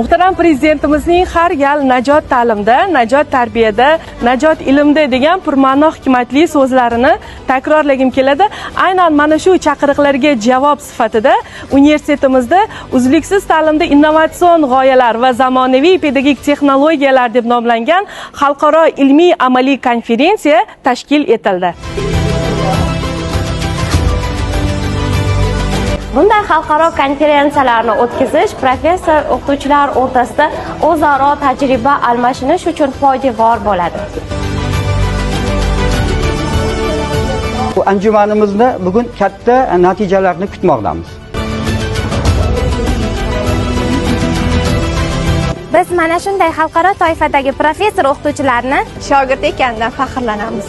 Muhtaram Prezidentimizning har gal najot ta'limda, najot tarbiyada, najot ilmda degan purma'no hikmatli so'zlarini takrorlagim keladi. Aynan mana shu chaqiriqlarga javob sifatida universitetimizda uzluksiz ta'limda innovatsion g'oyalar va zamonaviy pedagogik texnologiyalar deb nomlangan xalqaro ilmiy amaliy konferensiya tashkil etildi. Bunday xalqaro konferensiyalarni o'tkazish professor o'qituvchilar o'rtasida o'zaro tajriba almashinish uchun foydavor bo'ladi. Bu anjumanimizda bugun katta natijalarni kutmoqdamiz. Biz mana shunday xalqaro toifadagi professor o'qituvchilarni shogird ekanidan faxrlanamiz.